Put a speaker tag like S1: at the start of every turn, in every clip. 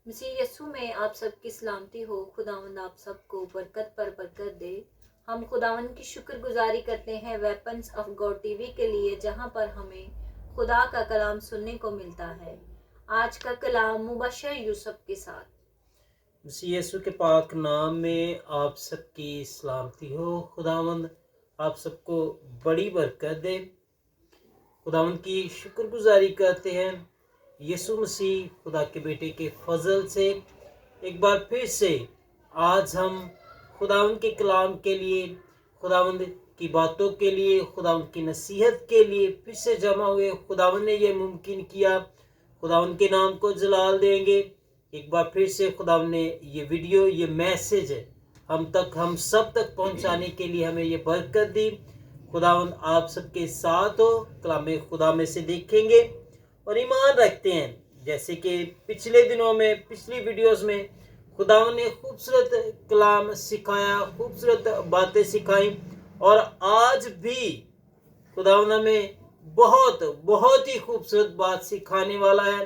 S1: مسیح یسوع میں آپ سب کی سلامتی ہو۔ خداوند آپ سب کو برکت پر برکت دے۔ ہم خداوند کی شکر گزاری کرتے ہیں weapons of God T V کے لیے، جہاں پر ہمیں خدا کا کلام سننے کو ملتا ہے۔ آج کا کلام مبشر یوسف کے ساتھ۔
S2: مسیح یسوع کے پاک نام میں آپ سب کی سلامتی ہو۔ خداوند آپ سب کو بڑی برکت دے۔ خداوند کی شکر گزاری کرتے ہیں یسوع مسیح خدا کے بیٹے کے فضل سے ایک بار پھر سے آج ہم خداوند کے کلام کے لیے، خداوند کی باتوں کے لیے، خداوند کی نصیحت کے لیے پھر سے جمع ہوئے۔ خداوند نے یہ ممکن کیا، خداوند کے نام کو جلال دیں گے۔ ایک بار پھر سے خداوند نے یہ ویڈیو، یہ میسج ہم سب تک پہنچانے کے لیے ہمیں یہ برکت دی۔ خداوند آپ سب کے ساتھ ہو۔ کلام خدا میں سے دیکھیں گے اور ایمان رکھتے ہیں جیسے کہ پچھلے دنوں میں، پچھلی ویڈیوز میں خداوند نے خوبصورت کلام سکھایا، خوبصورت باتیں سکھائیں، اور آج بھی خداوند ہمیں بہت ہی خوبصورت بات سکھانے والا ہے۔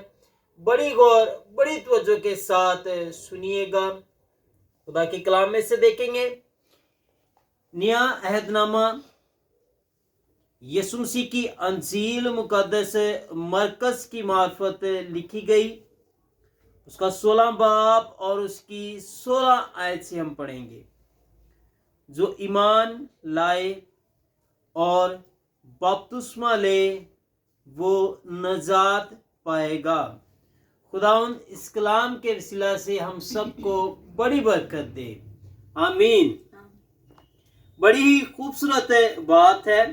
S2: بڑی غور، بڑی توجہ کے ساتھ سنیے گا۔ خدا کے کلام میں سے دیکھیں گے نیا عہد نامہ یسوع مسیح کی انجیل مقدس مرکز کی معرفت لکھی گئی، اس کا 16 باب اور اس کی 16 آیت سے ہم پڑھیں گے۔ جو ایمان لائے اور بپتسمہ لے وہ نجات پائے گا۔ خداوند اس کلام کے وسیلہ سے ہم سب کو بڑی برکت دے، آمین۔ بڑی ہی خوبصورت بات ہے،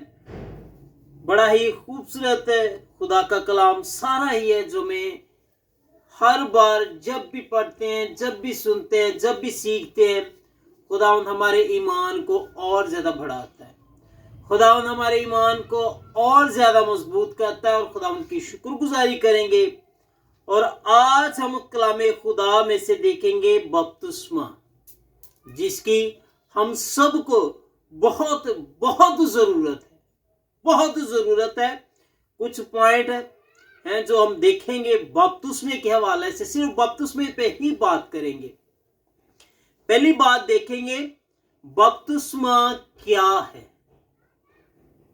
S2: بڑا ہی خوبصورت خدا کا کلام سارا ہی ہے، جو میں ہر بار جب بھی پڑھتے ہیں، جب بھی سنتے ہیں، جب بھی سیکھتے ہیں، خداوند ہمارے ایمان کو اور زیادہ بڑھاتا ہے، خداوند ہمارے ایمان کو اور زیادہ مضبوط کرتا ہے، اور خداوند کی شکر گزاری کریں گے۔ اور آج ہم کلام خدا میں سے دیکھیں گے بپتسمہ، جس کی ہم سب کو بہت ضرورت ہے۔ کچھ پوائنٹ ہیں جو ہم دیکھیں گے بپتسمے کے حوالے سے، صرف بپتسمے پہ ہی بات کریں گے۔ پہلی بات دیکھیں گے بپتسمہ کیا ہے۔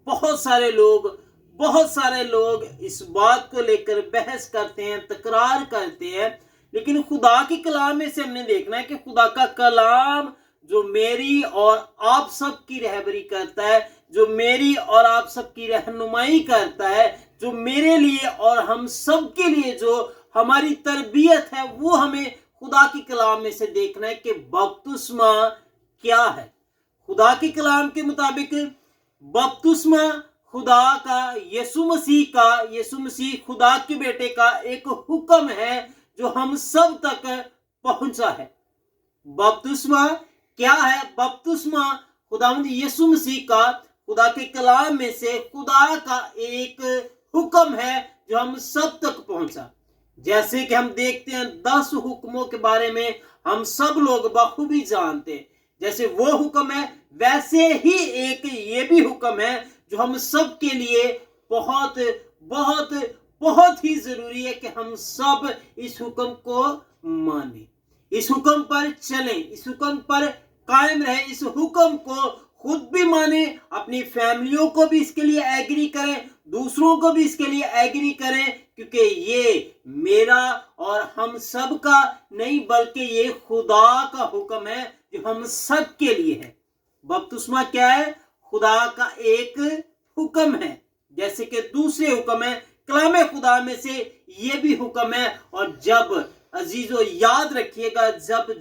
S2: بہت سارے لوگ اس بات کو لے کر بحث کرتے ہیں، تکرار کرتے ہیں، لیکن خدا کے کلام میں سے ہم نے دیکھنا ہے کہ خدا کا کلام جو میری اور آپ سب کی رہبری کرتا ہے، جو میری اور آپ سب کی رہنمائی کرتا ہے، جو میرے لیے اور ہم سب کے لیے جو ہماری تربیت ہے، وہ ہمیں خدا کے کلام میں سے دیکھنا ہے کہ بپتسمہ کیا ہے۔ خدا کے کلام کے مطابق بپتسمہ خدا کا، یسوع مسیح خدا کے بیٹے کا ایک حکم ہے جو ہم سب تک پہنچا ہے۔ بپتسمہ کیا ہے؟ بپتسمہ خداوند یسوع مسیح کا خدا کے کلام میں سے خدا کا ایک حکم ہے جو ہم سب تک پہنچا۔ جیسے کہ ہم دیکھتے ہیں 10 حکموں کے بارے میں ہم سب لوگ بخوبی جانتے ہیں۔ جیسے وہ حکم ہے، ویسے ہی ایک یہ بھی حکم ہے جو ہم سب کے لیے بہت ہی ضروری ہے کہ ہم سب اس حکم کو مانیں، اس حکم پر چلیں، اس حکم پر قائم رہیں، اس حکم کو خود بھی مانیں، اپنی فیملیوں کو بھی اس کے لیے ایگری کریں، دوسروں کو بھی اس کے لیے ایگری کریں، کیونکہ یہ میرا اور ہم سب کا نہیں بلکہ یہ خدا کا حکم ہے جو ہم سب کے لیے ہے۔ بپتسمہ کیا ہے؟ خدا کا ایک حکم ہے، جیسے کہ دوسرے حکم ہے کلام خدا میں سے یہ بھی حکم ہے۔ اور جب عزیزو یاد رکھیے گا،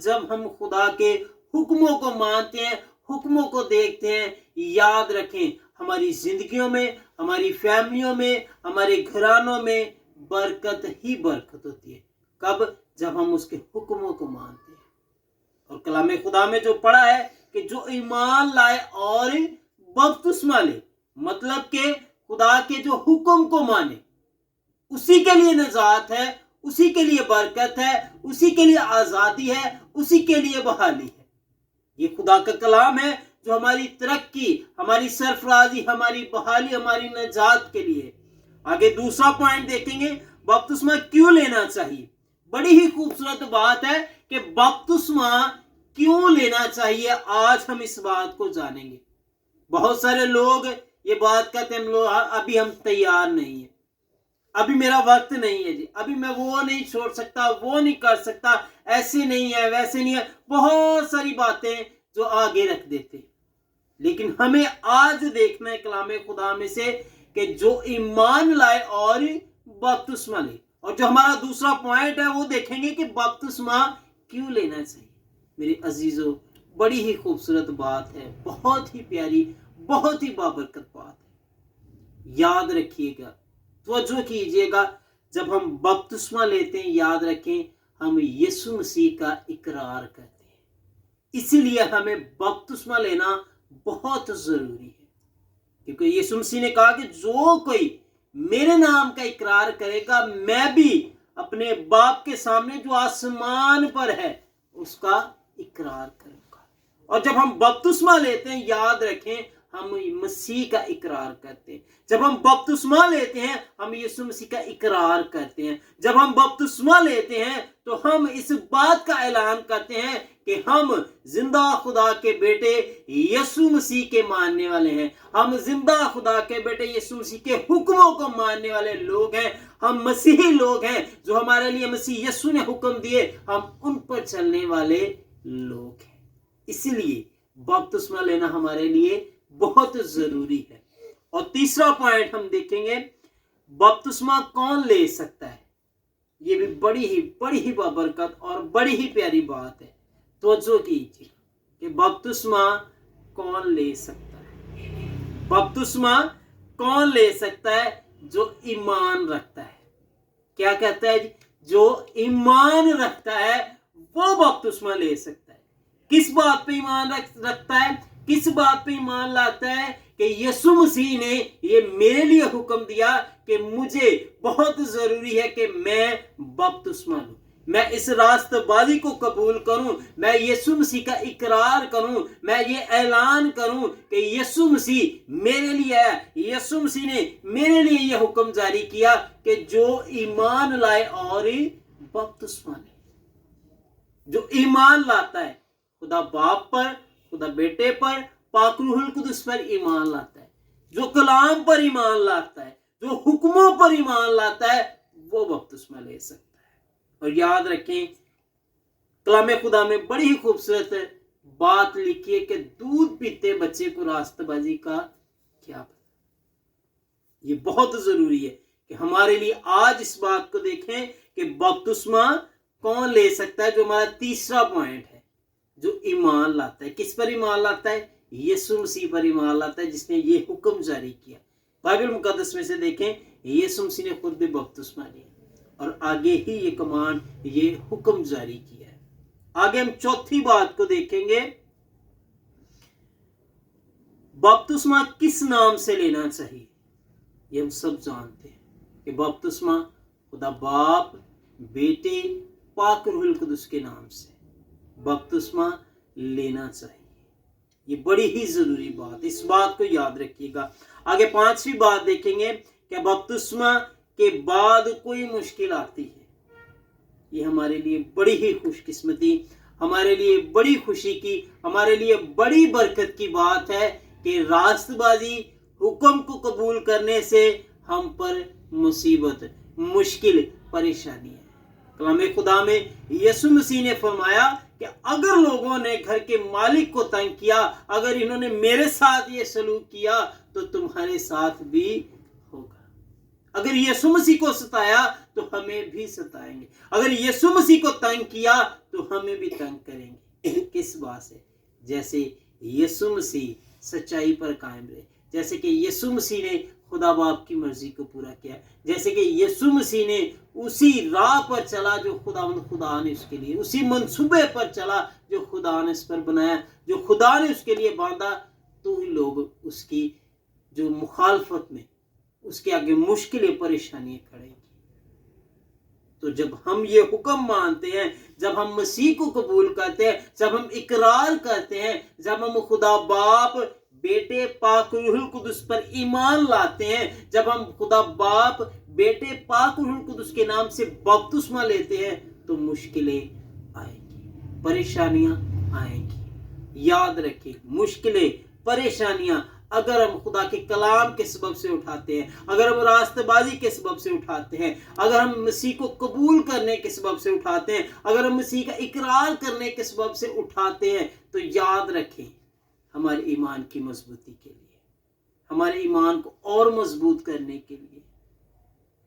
S2: جب ہم خدا کے حکموں کو مانتے ہیں، حکموں کو دیکھتے ہیں، یاد رکھیں ہماری زندگیوں میں، ہماری فیملیوں میں، ہمارے گھرانوں میں برکت ہی برکت ہوتی ہے۔ کب؟ جب ہم اس کے حکموں کو مانتے ہیں۔ اور کلام خدا میں جو پڑھا ہے کہ جو ایمان لائے اور بپتسمہ لے، مطلب کہ خدا کے جو حکم کو مانے، اسی کے لیے نجات ہے، اسی کے لیے برکت ہے، اسی کے لیے آزادی ہے، اسی کے لیے بحالی ہے۔ یہ خدا کا کلام ہے جو ہماری ترقی، ہماری سرفرازی، ہماری بحالی، ہماری نجات کے لیے۔ آگے دوسرا پوائنٹ دیکھیں گے، بپتسمہ کیوں لینا چاہیے؟ बड़ी ही खूबसूरत बात है कि बपतिस्मा क्यों लेना चाहिए, आज हम इस बात को जानेंगे। बहुत सारे लोग ये बात कहते हैं, अभी हम तैयार नहीं है, अभी मेरा वक्त नहीं है जी, अभी मैं वो नहीं छोड़ सकता, वो नहीं कर सकता, ऐसे नहीं है, वैसे नहीं है, बहुत सारी बातें जो आगे रख देते हैं। लेकिन हमें आज देखना है कलाम खुदा में से कि जो ईमान लाए और बपतिस्मा ले। और जो हमारा दूसरा पॉइंट है वो देखेंगे कि बपतिस्मा क्यों लेना चाहिए। मेरे अजीजों, बड़ी ही खूबसूरत बात है, बहुत ही प्यारी, बहुत ही बाबरकत बात है। याद रखिएगा, तवज्जो कीजिएगा, जब हम बपतिस्मा लेते हैं, याद रखें हम यीशु मसीह का इकरार करते हैं। इसीलिए हमें बपतिस्मा लेना बहुत जरूरी है, क्योंकि यीशु मसीह ने कहा कि जो कोई मेरे नाम का इकरार करेगा, मैं भी अपने बाप के सामने जो आसमान पर है उसका इकरार करूंगा। और जब हम बपतिस्मा लेते हैं, याद रखें हम मसीह का इकरार करते हैं। जब हम बपतिस्मा लेते हैं, हम यीशु मसीह का इकरार करते हैं। जब हम बपतिस्मा लेते हैं तो हम इस बात का ऐलान करते हैं कि हम जिंदा खुदा के बेटे यीशु मसीह के मानने वाले हैं। हम जिंदा खुदा के बेटे यीशु मसीह के हुक्मों को मानने वाले लोग हैं। हम मसीही लोग हैं, जो हमारे लिए मसीह यीशु ने हुक्म दिए, हम उन पर चलने वाले लोग हैं। इसलिए बपतिस्मा लेना हमारे लिए बहुत जरूरी है। और तीसरा पॉइंट हम देखेंगे, बपतिस्मा कौन ले सकता है। ये भी बड़ी ही बाबरकत और बड़ी ही प्यारी बात है। तवज्जो कीजिए कि बपतिस्मा कौन ले सकता है। बपतिस्मा कौन ले सकता है? जो ईमान रखता है। क्या कहता है जी? जो ईमान रखता है वो बपतिस्मा ले सकता है। किस बात पे ईमान रखता है? किस बात पे ईमान लाता है? कि यीशु मसीह ने ये मेरे लिए हुक्म दिया कि मुझे बहुत जरूरी है कि मैं बपतिस्मा लूं, मैं इस रास्तबाजी को कबूल करूं, मैं यीशु मसीह का इकरार करूं, मैं ये ऐलान करूं कि यीशु मसीह मेरे लिए है। यीशु मसीह ने मेरे लिए ये हुक्म जारी किया कि जो ईमान लाए और बपतिस्मा ले। जो ईमान लाता है खुदा बाप पर, खुदा बेटे पर, पाक रूहुल कुदस पर ईमान लाता है, जो कलाम पर ईमान लाता है, जो हुक्मों पर ईमान लाता है, वो बपतिस्मा ले सकता है। और याद रखें, कलाम खुदा में बड़ी ही खूबसूरत बात लिखी है कि दूध पीते बच्चे को रास्तबाजी का क्या पता। ये बहुत जरूरी है कि हमारे लिए आज इस बात को देखें कि बपतिस्मा कौन ले सकता है। जो हमारा तीसरा पॉइंट है, जो ईमान लाता है। किस पर ईमान लाता है? यीशु मसीह पर ईमान लाता है, जिसने ये हुक्म जारी किया। बाइबल मुकद्दस में से देखें, यीशु मसीह ने खुद भी बपतिस्मा लिया और आगे ही ये कमांड, ये हुक्म जारी किया है। आगे हम चौथी बात को देखेंगे, बपतिस्मा किस नाम से लेना चाहिए। ये हम सब जानते हैं कि बपतिस्मा खुदा बाप, बेटे, पाक रूहुल कुदस के नाम से बपतिस्मा लेना चाहिए। ये बड़ी ही जरूरी बात, इस बात को याद रखिएगा। आगे पांचवी बात देखेंगे कि बपतिस्मा के बाद कोई मुश्किल आती है। ये हमारे लिए बड़ी ही खुशकिस्मती, हमारे लिए बड़ी खुशी की, हमारे लिए बड़ी बरकत की बात है कि रास्तबाजी, हुक्म को कबूल करने से हम पर मुसीबत, मुश्किल, परेशानी है। कलाम खुदा में यीशु मसीह ने फरमाया कि अगर लोगों ने घर के मालिक को तंग किया, अगर इन्होंने मेरे साथ ये सलूक किया, तो तुम्हारे साथ भी होगा। अगर यीशु मसीह को सताया तो हमें भी सताएंगे। अगर यीशु मसीह को तंग किया तो हमें भी तंग करेंगे। किस बात से? जैसे यीशु मसीह सच्चाई पर कायम रहे, जैसे कि यीशु मसीह ने खुदा बाप की मर्जी को पूरा किया, जैसे कि यीशु मसीह ने उसी राह पर चला जो खुदा ने उसके लिए, उसी मंसूबे पर चला जो खुदा ने इस पर बनाया, जो खुदा ने उसके लिए बांधा, तो ही लोग उसकी जो मुखालफत में, उसके आगे मुश्किलें, परेशानियां खड़ेंगी। तो जब हम ये हुक्म मानते हैं, जब हम मसीह को कबूल करते हैं, जब हम इकरार करते हैं, जब हम खुदा बाप, बेटे, पाक रूहुल कुदस पर ईमान लाते हैं, जब हम खुदा बाप, बेटे, पाक रूहुल कुदस के नाम से बपतिस्मा लेते हैं, तो तो मुश्किलें आएंगी, परेशानियां आएंगी। याद रखें, मुश्किलें, परेशानियां अगर हम खुदा के कलाम के सबब से उठाते हैं, अगर हम रास्तबाजी के सबब से उठाते हैं, अगर हम मसीह को कबूल करने के सबब से उठाते हैं, अगर हम मसीह का इकरार करने के सबब से उठाते हैं, तो याद रखें हमारे ईमान की मजबूती के लिए, हमारे ईमान को और मजबूत करने के लिए,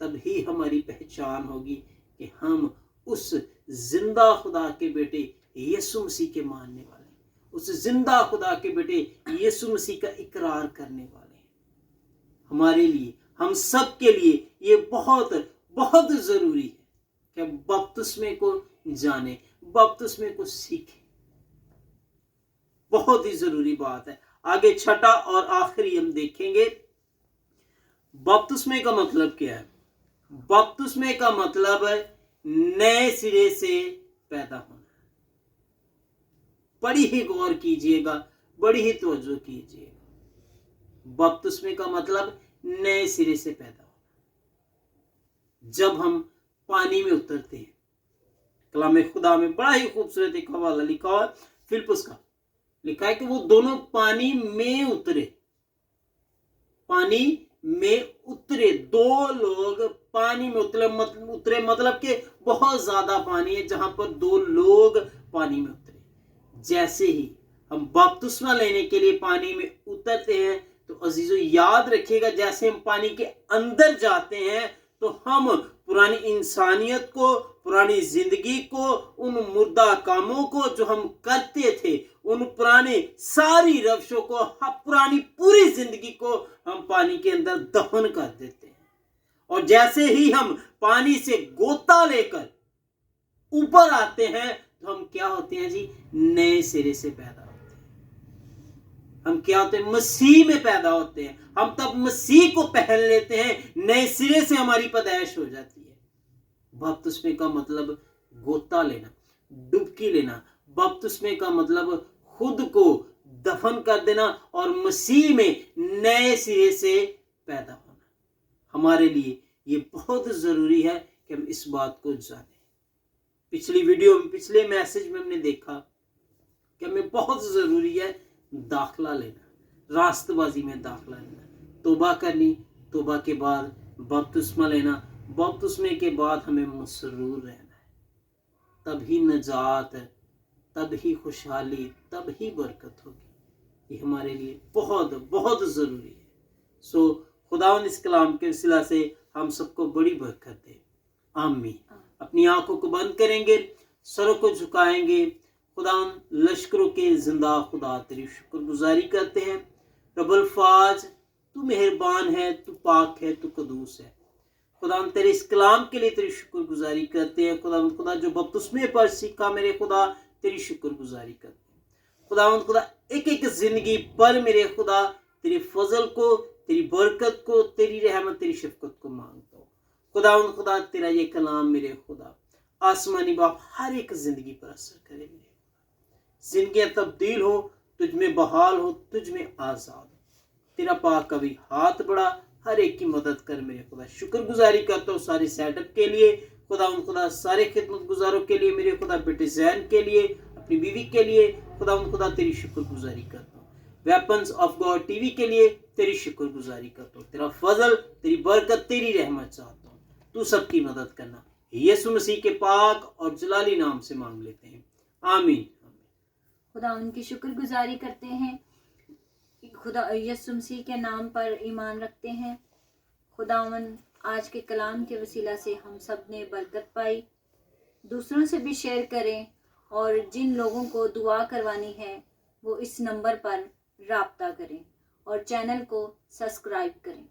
S2: तभी हमारी पहचान होगी कि हम उस जिंदा खुदा के बेटे यीशु मसीह के मानने वाले, उस जिंदा खुदा के बेटे यीशु मसीह का इकरार करने वाले हैं। हमारे लिए, हम सब के लिए ये बहुत बहुत जरूरी है कि हम बपतिस्मे को जाने, बपतिस्मे को सीखें। बहुत ही जरूरी बात है। आगे छठा और आखिरी हम देखेंगे, बपतिस्मे का मतलब क्या है। बपतिस्मे का मतलब है नए सिरे से पैदा होना। बड़ी ही गौर कीजिएगा, बड़ी ही तवज्जो कीजिएगा। बपतिस्मे का मतलब नए सिरे से पैदा होना। जब हम पानी में उतरते हैं, कलाम खुदा में बड़ा ही खूबसूरत एक हवाला लिखा हुआ है फिलिप्पुस का, लिखा है कि वो दोनों पानी में उतरे, पानी में उतरे, दो लोग पानी में उतरे मतलब कि बहुत ज्यादा पानी है जहां पर दो लोग पानी में उतरे। जैसे ही हम बपतिस्मा लेने के लिए पानी में उतरते हैं, तो अजीजों याद रखिएगा, जैसे हम पानी के अंदर जाते हैं तो हम पुरानी इंसानियत को, पुरानी जिंदगी को, उन मुर्दा कामों को जो हम करते थे, उन पुराने सारी रवशों को, पुरानी पूरी जिंदगी को हम पानी के अंदर दफन कर देते हैं। और जैसे ही हम पानी से गोता लेकर ऊपर आते हैं तो हम क्या होते हैं जी, नए सिरे से पैदा होते हैं। हम क्या होते हैं, मसीह में पैदा होते हैं। हम तब मसीह को पहन लेते हैं, नए सिरे से हमारी पैदाइश हो जाती है। बपतिस्मे का मतलब गोता लेना, डुबकी लेना। बपतिस्मे का मतलब खुद को दफन कर देना और मसीह में नए सिरे से पैदा होना। हमारे लिए ये बहुत जरूरी है कि हम इस बात को जानें। पिछली वीडियो में, पिछले मैसेज में हमने देखा कि हमें बहुत जरूरी है दाखला लेना, रास्तबाजी में दाखला लेना, तौबा करनी, तौबा के बाद बपतिस्मा लेना, बपतिस्मे के बाद हमें मसरूर रहना है। तभी नजात, तभी खुशहाली, तभी बरकत होगी। ये हमारे लिए बहुत बहुत जरूरी है। सो खुदावंद इस कलाम के वसीला से हम सबको बड़ी बरकत दे। आमीन। अपनी आंखों को बंद करेंगे, सरों को झुकाएंगे। खुदावंद लश्करों के जिंदा खुदा तेरी शुक्रगुजारी करते हैं। रब्बुल फाज, तू मेहरबान है, तू पाक है, तू कदूस है। खुदावंद तेरे इस कलाम के लिए तेरी शुक्रगुजारी करते हैं। खुदावंद खुदा जो बपतिस्मे पर सीखा मेरे खुदा, तेरी शुक्रगुजारी करते हैं। खुदावंद खुदा एक एक जिंदगी पर मेरे खुदा तेरे फजल को, तेरी बरकत को, तेरी रहमत, तेरी शफकत को मांगता हूँ। खुदावंद खुदा तेरा ये कलाम मेरे खुदा आसमानी बाप हर एक जिंदगी पर असर करे। मेरे खुदा जिंदगियां तब्दील हो, तुझ में बहाल हो, तुझ में आजाद हो। तेरा पाक कभी हाथ बढ़ा, हर एक की मदद कर मेरे खुदा। शुक्रगुजारी करता हूँ सारे सेटअप के लिए खुदावंद खुदा, सारे खिदमत गुजारों के लिए मेरे खुदा, बेटे जैन के लिए, अपनी बीवी के लिए खुदावंद खुदा तेरी शुक्रगुजारी करता हूँ। वेपन्स ऑफ गॉड टीवी के लिए तेरी शुक्रगुजारी करता हूँ। तेरा फजल, तेरी बरकत, तेरी रहमत चाहता हूँ। तू सबकी मदद करना, यीशु मसीह के पाक और जलाली नाम से मांग लेते हैं। आमीन।
S1: खुदा उनकी शुक्रगुजारी करते हैं, खुदा यीशु मसीह के नाम पर ईमान रखते हैं। खुदावन आज के कलाम के वसीला से हम सब ने बरकत पाई। दूसरों से भी शेयर करें और जिन लोगों को दुआ करवानी है वो इस नंबर पर राब्ता करें और चैनल को सब्सक्राइब करें।